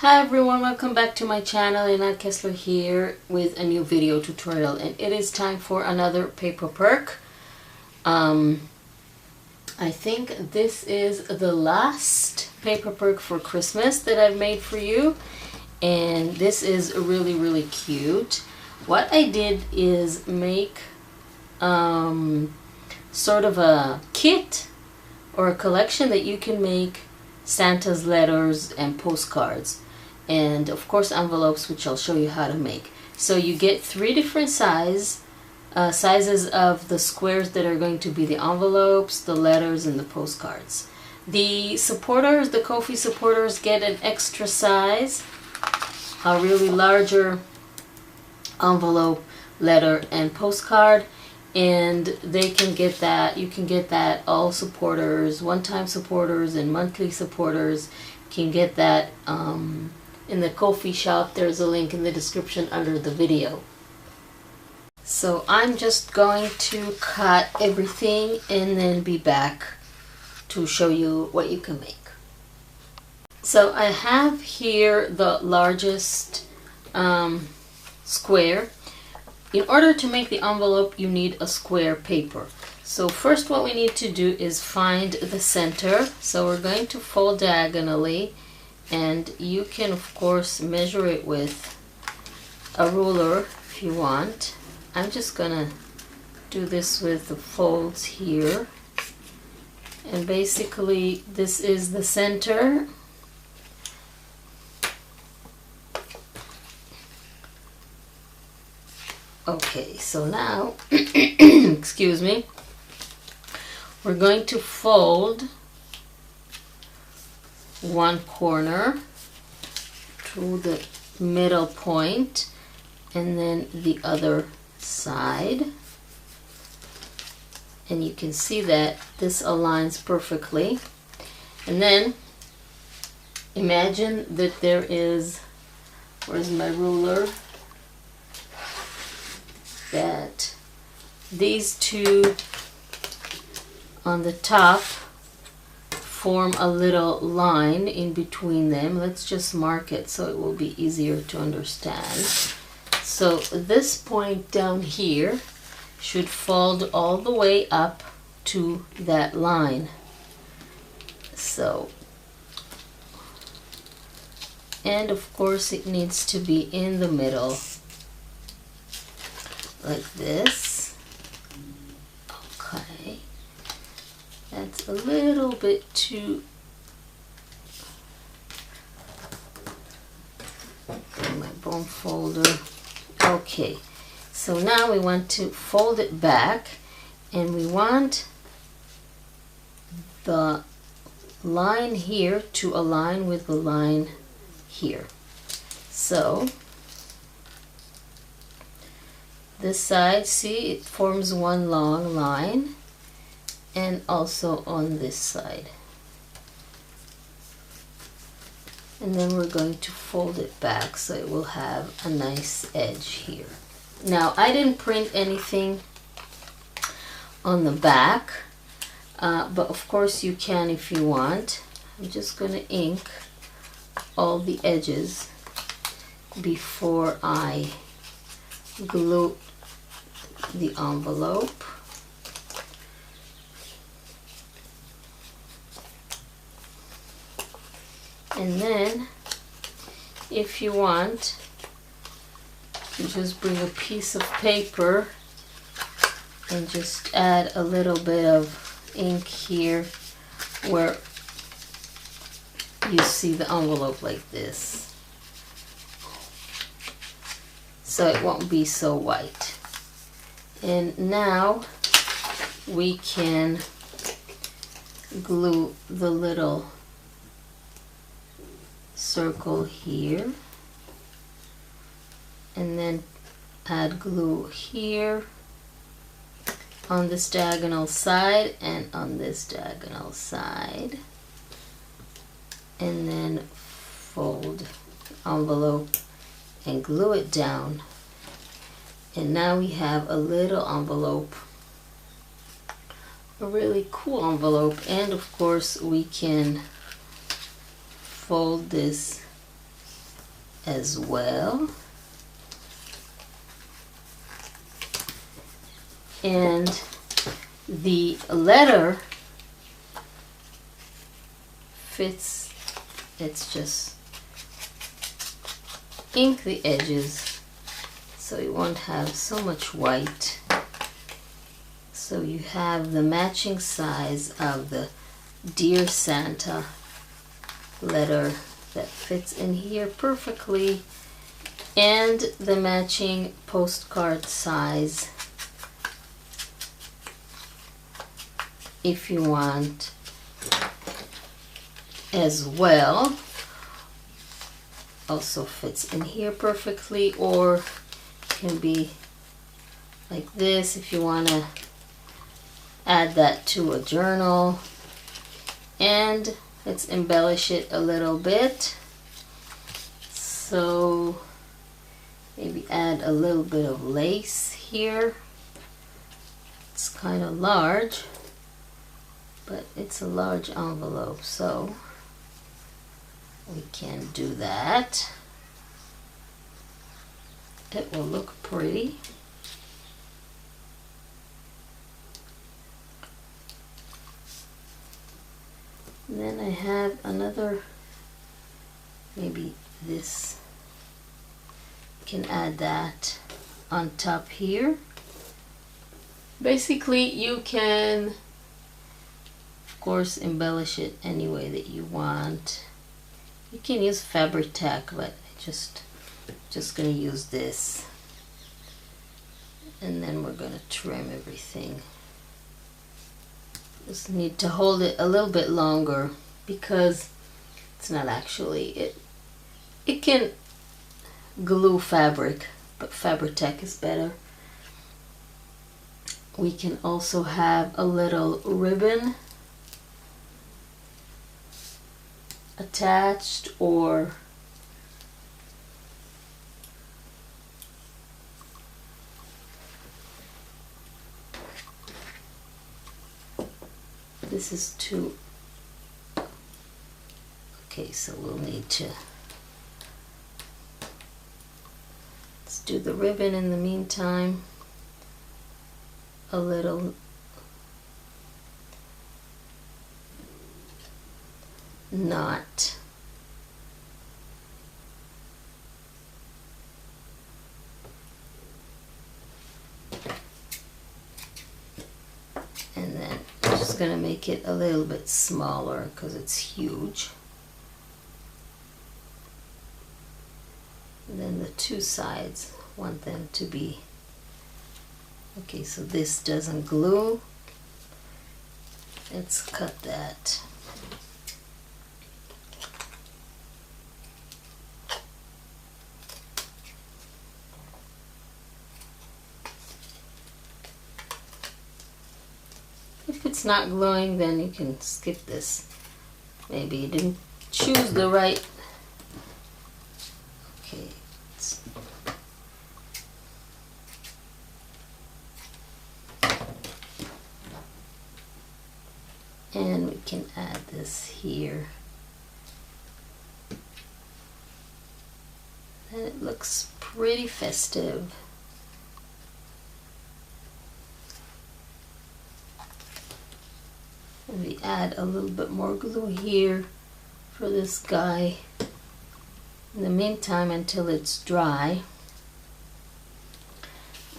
Hi everyone, welcome back to my channel. Lena Kessler here with a new video tutorial, and it is time for another paper perk. I think this is the last paper perk for Christmas that I've made for you, and this is really cute. What I did is make sort of a kit or a collection that you can make Santa's letters and postcards, and of course envelopes, which I'll show you how to make. So you get 3 different sizes of the squares that are going to be the envelopes, the letters, and the postcards. The supporters, the Ko-fi supporters, get an extra size, a really larger envelope, letter, and postcard, and they can get that. You can get that. All supporters, one-time supporters and monthly supporters can get that in the Ko-fi shop. There's a link in the description under the video. So I'm just going to cut everything and then be back to show you what you can make. So I have here the largest square. In order to make the envelope, you need a square paper. So first what we need to do is find the center. So we're going to fold diagonally, and you can of course measure it with a ruler if you want. I'm just gonna do this with the folds here, and basically this is the center. Okay, so now excuse me, we're going to fold one corner to the middle point and then the other side, and you can see that this aligns perfectly. And then imagine that there is, where's my ruler, that these two on the top form a little line in between them. Let's just mark it so it will be easier to understand. So this point down here should fold all the way up to that line. So, and of course it needs to be in the middle, like this. Okay, that's a little bit too, my bone folder. Okay, so now we want to fold it back, and we want the line here to align with the line here. So this side, see, it forms one long line, and also on this side. And then we're going to fold it back so it will have a nice edge here. Now, I didn't print anything on the back, but of course you can if you want. I'm just going to ink all the edges before I glue the envelope. And then if you want, you just bring a piece of paper and just add a little bit of ink here where you see the envelope, like this, so it won't be so white. And now we can glue the little circle here, and then add glue here on this diagonal side and on this diagonal side, and then fold the envelope and glue it down. And now we have a little envelope, a really cool envelope. And of course we can fold this as well. And the letter fits, it's just ink the edges so you won't have so much white. So you have the matching size of the Dear Santa letter that fits in here perfectly, and the matching postcard size if you want as well. Also fits in here perfectly, or can be like this if you want to add that to a journal. And let's embellish it a little bit. So maybe add a little bit of lace here. It's kind of large, but it's a large envelope, so we can do that. It will look pretty. And then I have another, maybe this, can add that on top here. Basically you can of course embellish it any way that you want. You can use fabric tack, but I just gonna use this, and then we're gonna trim everything. Just need to hold it a little bit longer because it's not actually, it can glue fabric, but fabric tack is better. We can also have a little ribbon attached, or this is too, okay, so we'll need to, let's do the ribbon in the meantime. A little knot. And then I'm just going to make it a little bit smaller because it's huge. And then the two sides, want them to be, okay, so this doesn't glue. Let's cut that. If it's not gluing, then you can skip this. Maybe you didn't choose the right. Okay. And we can add this here. And it looks pretty festive. And we add a little bit more glue here for this guy. In the meantime, until it's dry,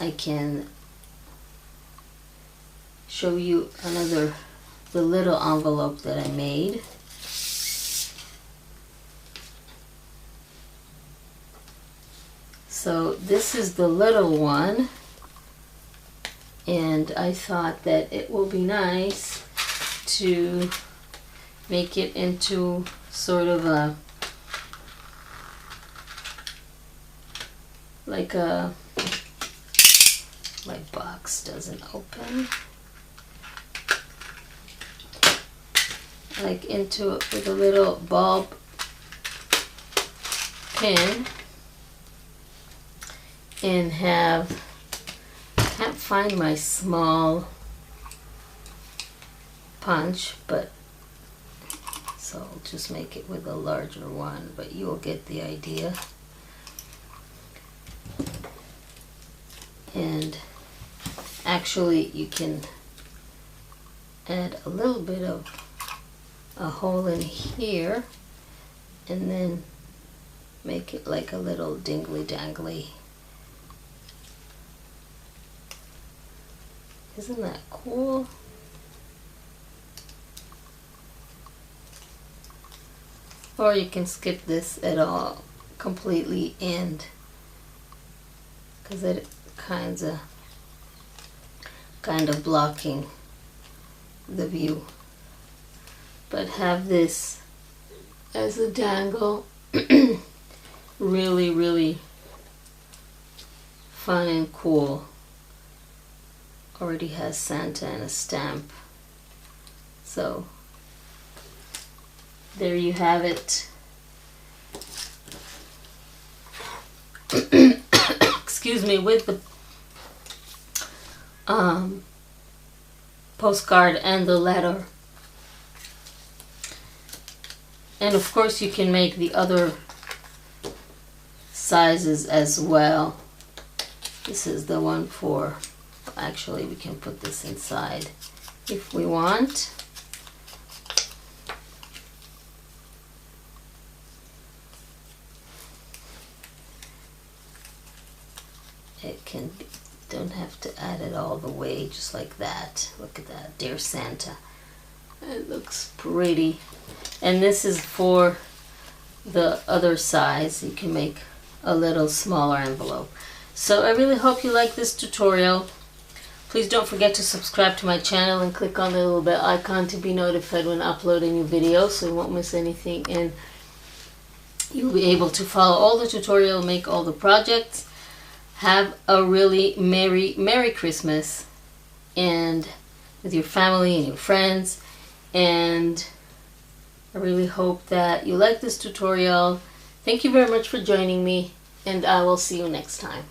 I can show you the little envelope that I made. So this is the little one, and I thought that it will be nice to make it into sort of a, like a, my box doesn't open, like into it with a little bulb pin, and have, I can't find my small punch, but so I'll just make it with a larger one, but you will get the idea. And actually you can add a little bit of a hole in here and then make it like a little dingly dangly. Isn't that cool? Or you can skip this at all completely, and because it kind of blocking the view, but have this as a dangle. Really fun and cool. Already has Santa and a stamp. So there you have it. Excuse me, with the postcard and the letter. And of course you can make the other sizes as well. This is the one for, actually we can put this inside if we want. It can be, don't have to add it all the way, just like that. Look at that, Dear Santa. It looks pretty. And this is for the other size. You can make a little smaller envelope. So I really hope you like this tutorial. Please don't forget to subscribe to my channel and click on the little bell icon to be notified when I upload a new video, so you won't miss anything, and you'll be able to follow all the tutorial, make all the projects. Have a really Merry Christmas, and with your family and your friends. And I really hope that you like this tutorial. Thank you very much for joining me, and I will see you next time.